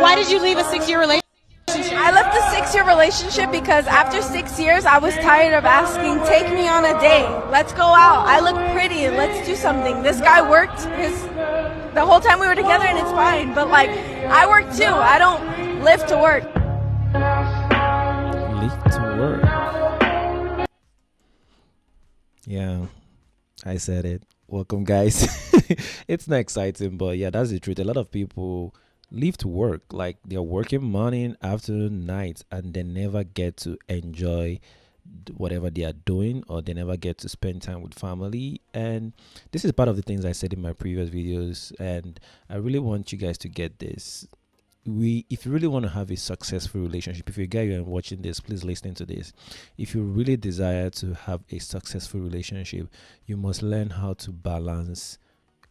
why did you leave a 6-year relationship? I left the 6-year relationship because after 6 years, I was tired of asking, take me on a date. Let's go out. I look pretty. Let's do something. This guy worked the whole time we were together, and it's fine. But, like, I work too. I don't live to work. Live to work. Yeah, I said it. Welcome, guys. It's not exciting, but yeah, that's the truth. A lot of people leave to work, like they're working morning, afternoon, night, and they never get to enjoy whatever they are doing, or they never get to spend time with family. And this is part of the things I said in my previous videos, and I really want you guys to get this. If you really want to have a successful relationship, if you're a guy and watching this, please listen to this. If you really desire to have a successful relationship, you must learn how to balance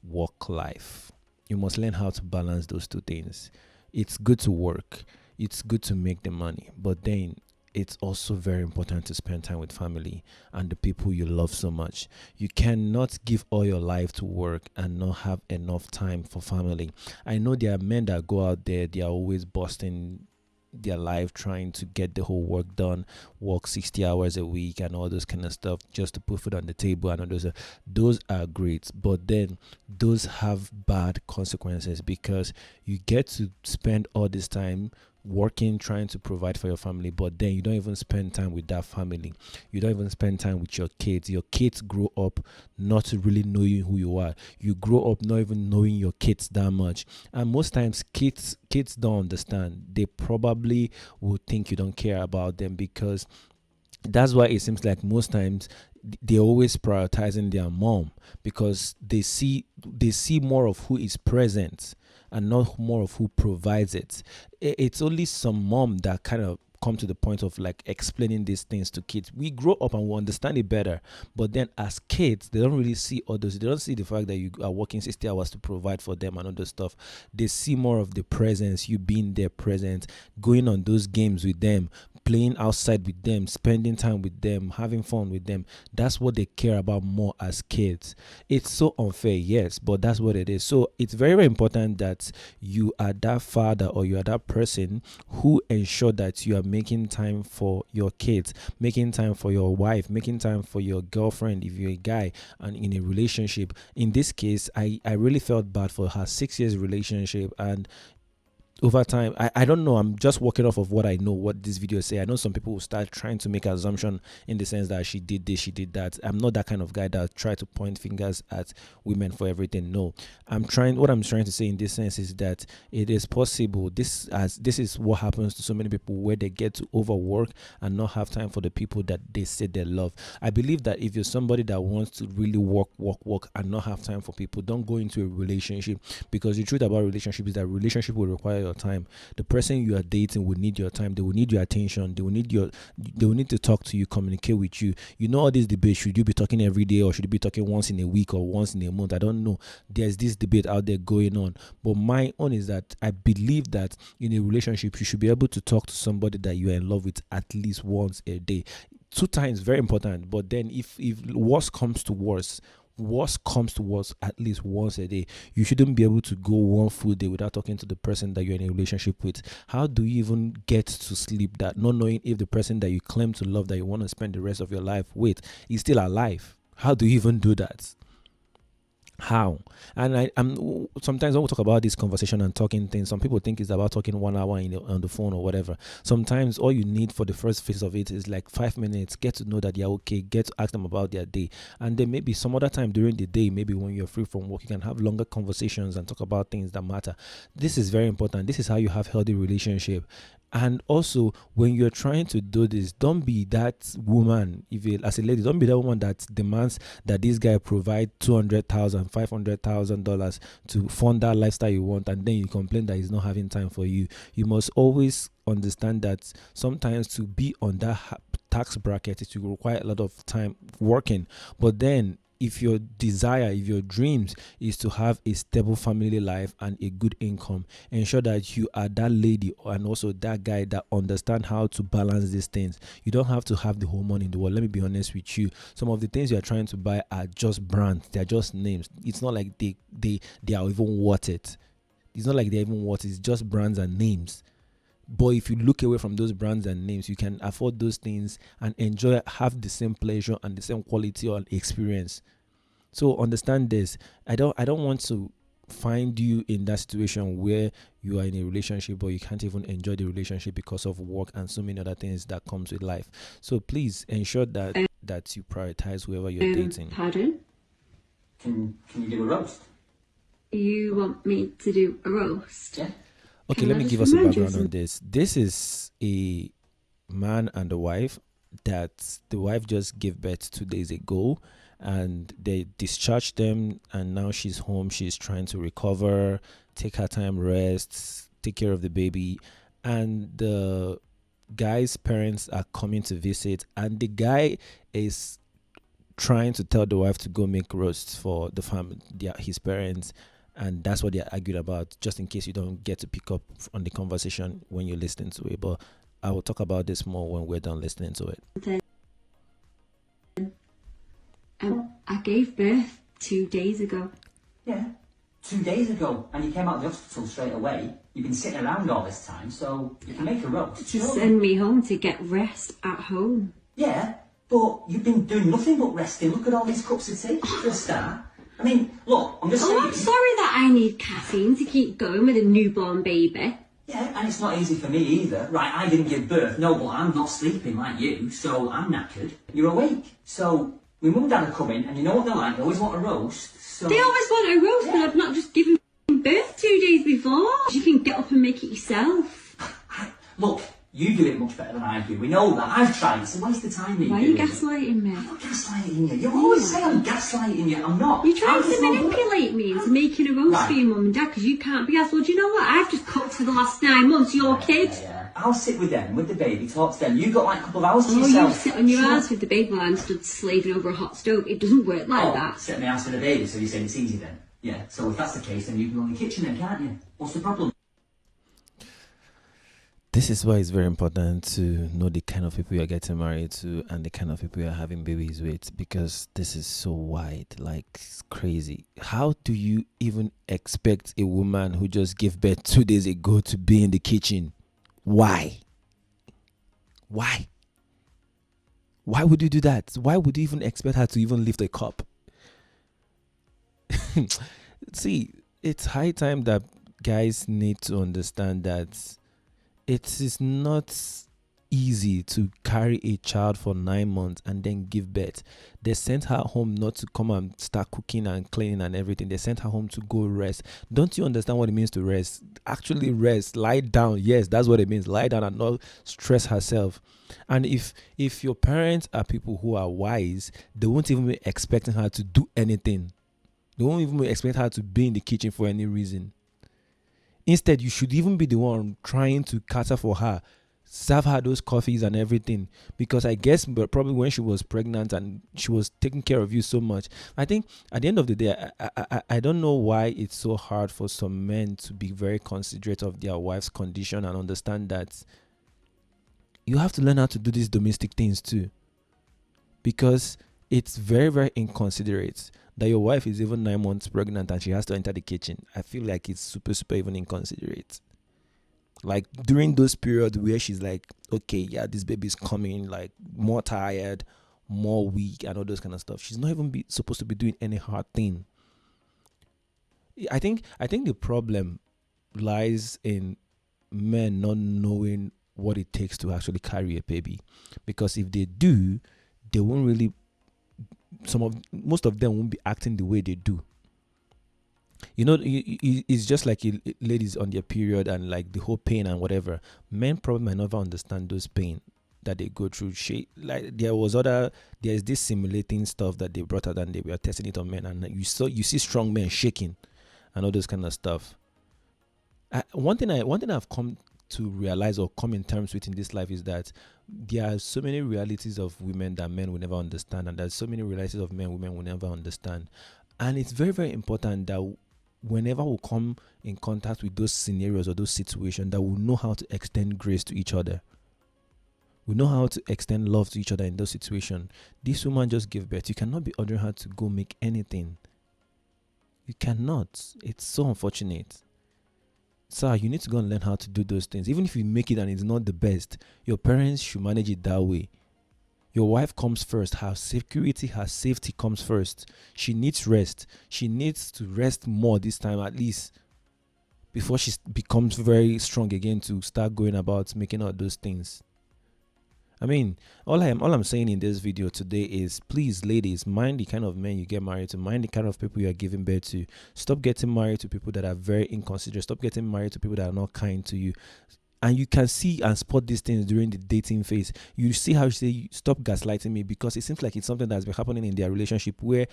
work life. You must learn how to balance those two things. It's good to work, it's good to make the money, but then it's also very important to spend time with family and the people you love so much. You cannot give all your life to work and not have enough time for family. I know there are men that go out there, they are always busting their life trying to get the whole work done, work 60 hours a week and all those kind of stuff just to put food on the table, and all those are great, but then those have bad consequences, because you get to spend all this time working, trying to provide for your family, but then you don't even spend time with that family. You don't even spend time with your kids. Your kids grow up not really knowing who you are. You grow up not even knowing your kids that much. And most times kids don't understand. They probably will think you don't care about them, because that's why it seems like most times they're always prioritizing their mom, because they see more of who is present and not more of who provides it. It's only some mom that kind of come to the point of like explaining these things to kids. We grow up and we understand it better, but then as kids, they don't really see all those. They don't see the fact that you are working 60 hours to provide for them and all those stuff. They see more of the presence, you being there present, going on those games with them, playing outside with them, spending time with them, having fun with them. That's what they care about more as kids. It's so unfair, yes, but that's what it is. So it's very, very important that you are that father or you are that person who ensure that you are making time for your kids, making time for your wife, making time for your girlfriend if you're a guy and in a relationship. In this case, I really felt bad for her 6 years relationship, and over time, I don't know, I'm just working off of what I know, what this video say. I know some people will start trying to make an assumption in the sense that she did this, she did that. I'm not that kind of guy that try to point fingers at women for everything. No, what I'm trying to say in this sense is that it is possible. This is what happens to so many people, where they get to overwork and not have time for the people that they say they love. I believe that if you're somebody that wants to really work and not have time for people, don't go into a relationship, because the truth about relationship is that relationship will require your time. The person you are dating will need your time. They will need your attention. They will need to talk to you, communicate with you. You know, all these debates, should you be talking every day or should you be talking once in a week or once in a month? I don't know. There's this debate out there going on, but my own is that I believe that in a relationship you should be able to talk to somebody that you are in love with at least once a day. 2 times, very important. But then if worse comes to worse, at least once a day. You shouldn't be able to go one full day without talking to the person that you're in a relationship with. How do you even get to sleep that, not knowing if the person that you claim to love, that you want to spend the rest of your life with, is still alive? How do you even do that? How? And I'm sometimes when we talk about this conversation and talking things, some people think it's about talking 1 hour on the phone or whatever. Sometimes all you need for the first phase of it is like 5 minutes. Get to know that they're okay. Get to ask them about their day, and then maybe some other time during the day, maybe when you're free from work, you can have longer conversations and talk about things that matter. This is very important. This is how you have healthy relationship. And also, when you're trying to do this, don't be that woman. As a lady, don't be that woman that demands that this guy provide $200,000, $500,000 to fund that lifestyle you want, and then you complain that he's not having time for you. You must always understand that sometimes to be on that tax bracket, it will require a lot of time working. But then, if your desire, if your dreams is to have a stable family life and a good income, ensure that you are that lady and also that guy that understand how to balance these things. You don't have to have the whole money in the world. Let me be honest with you. Some of the things you are trying to buy are just brands. They are just names. It's not like they are even worth it. It's not like they're even what, it's just brands and names. But if you look away from those brands and names, you can afford those things and enjoy, have the same pleasure and the same quality or experience. So understand this. I don't want to find you in that situation where you are in a relationship but you can't even enjoy the relationship because of work and so many other things that comes with life. So please ensure that you prioritize whoever you're dating. Pardon? Can you do a roast? You want me to do a roast? Yeah. Okay, Can let I me just give us a remind you background on this. This is a man and a wife that the wife just gave birth 2 days ago, and they discharged them, and now she's home. She's trying to recover, take her time, rest, take care of the baby, and the guy's parents are coming to visit, and the guy is trying to tell the wife to go make roasts for the family, his parents, and that's what they're arguing about, just in case you don't get to pick up on the conversation when you're listening to it. But I will talk about this more when we're done listening to it. I gave birth 2 days ago. Yeah. 2 days ago, and you came out of the hospital straight away. You've been sitting around all this time, so you can make a roast. To send me home to get rest at home. Yeah, but you've been doing nothing but resting. Look at all these cups of tea for a start. I mean, look, I'm just saying. I'm sorry that I need caffeine to keep going with a newborn baby. Yeah, and it's not easy for me either. Right, I didn't give birth. No, but I'm not sleeping like you, so I'm knackered. You're awake. So, my mum and dad are coming, and you know what they're like. They always want a roast, so... They always want a roast, but I've not just given birth 2 days before. You can get up and make it yourself. Look, you do it much better than I do. We know that. I've tried. It's a waste of time. Why are you gaslighting me? I'm not gaslighting you. You always say I'm gaslighting you. I'm not. You're trying I'm to manipulate me into making a roast Right. for your mum and dad because you can't be asked. Well, do you know what? I've just cooked for the last 9 months. Your kid. Yeah. I'll sit with them, with the baby, talk to them. You've got like a couple of hours to Oh, yourself. you sit on your Sure. ass with the baby while I'm stood slaving over a hot stove. It doesn't work like that. Sit on my ass with the baby, so you're saying it's easy then? Yeah. So if that's the case, then you can go in the kitchen then, can't you? What's the problem? This is why it's very important to know the kind of people you're getting married to and the kind of people you're having babies with, because this is so wide, like it's crazy. How do you even expect a woman who just gave birth 2 days ago to be in the kitchen? Why? Why? Why would you do that? Why would you even expect her to even lift a cup? See, it's high time that guys need to understand that it is not easy to carry a child for 9 months and then give birth. They sent her home not to come and start cooking and cleaning and everything. They sent her home to go rest. Don't you understand what it means to rest? Actually rest, lie down. Yes, that's what it means. Lie down and not stress herself. And if your parents are people who are wise, they won't even be expecting her to do anything. They won't even expect her to be in the kitchen for any reason. Instead, you should even be the one trying to cater for her, serve her those coffees and everything. Because I guess probably when she was pregnant and she was taking care of you so much, I think at the end of the day, I don't know why it's so hard for some men to be very considerate of their wife's condition and understand that you have to learn how to do these domestic things too. Because it's very, very inconsiderate that your wife is even 9 months pregnant and she has to enter the kitchen. I feel like it's super, super even inconsiderate. Like during those periods where she's like, okay, yeah, this baby's coming, like more tired, more weak and all those kind of stuff. She's not even supposed to be doing any hard thing. I think the problem lies in men not knowing what it takes to actually carry a baby. Because if they do, they won't really, most of them won't be acting the way they do. You know, it's just like ladies on their period and like the whole pain and whatever. Men probably might never understand those pain that they go through. There's this simulating stuff that they brought out and they were testing it on men, and you see strong men shaking and all those kind of stuff. One thing I've come to realize or come in terms with in this life is that there are so many realities of women that men will never understand, and there's so many realities of men women will never understand. And it's very, very important that whenever we come in contact with those scenarios or those situations, that we know how to extend grace to each other. We know how to extend love to each other in those situations. This woman just gave birth. You cannot be ordering her to go make anything. You cannot. It's so unfortunate. sir, you need to go and learn how to do those things. Even if you make it and it's not the best, your parents should manage it that way. Your wife comes first. Her security, her safety comes first. She needs rest. She needs to rest more this time, at least, before she becomes very strong again to start going about making all those things. I mean, all I'm saying in this video today is, please, ladies, mind the kind of men you get married to. Mind the kind of people you are giving birth to. Stop getting married to people that are very inconsiderate. Stop getting married to people that are not kind to you. And you can see and spot these things during the dating phase. You see how you say, stop gaslighting me, because it seems like it's something that's been happening in their relationship, where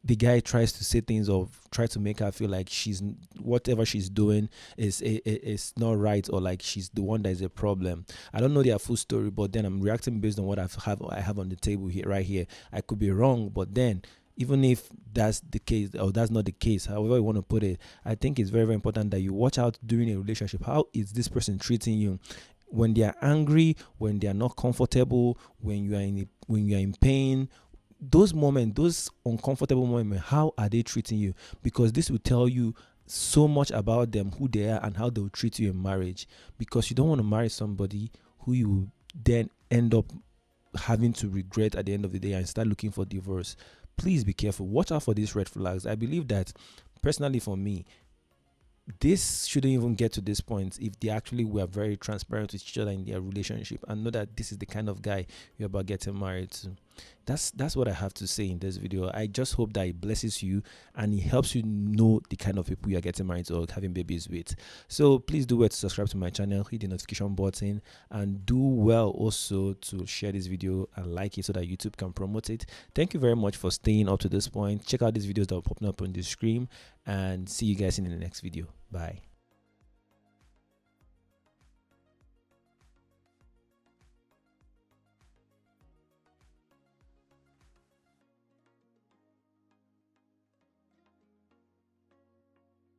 the guy tries to say things or try to make her feel like whatever she's doing is not right, or like she's the one that is a problem. I don't know their full story, but then I'm reacting based on what I have on the table here, right here. I could be wrong, but then even if that's the case or that's not the case, however you want to put it, I think it's very, very important that you watch out during a relationship. How is this person treating you? When they are angry, when they are not comfortable, when you are in pain, those moments, those uncomfortable moments, how are they treating you? Because this will tell you so much about them, who they are, and how they'll treat you in marriage. Because you don't want to marry somebody who you will then end up having to regret at the end of the day and start looking for divorce. Please be careful. Watch out for these red flags. I believe that, personally, for me, this shouldn't even get to this point if they actually were very transparent with each other in their relationship and know that this is the kind of guy you're about getting married to. That's what I have to say in this video. I just hope that it blesses you and it helps you know the kind of people you're getting married to or having babies with. So please do well to subscribe to my channel, hit the notification button, and do well also to share this video and like it so that YouTube can promote it. Thank you very much for staying up to this point. Check out these videos that are popping up on the screen, and see you guys in the next video. Bye.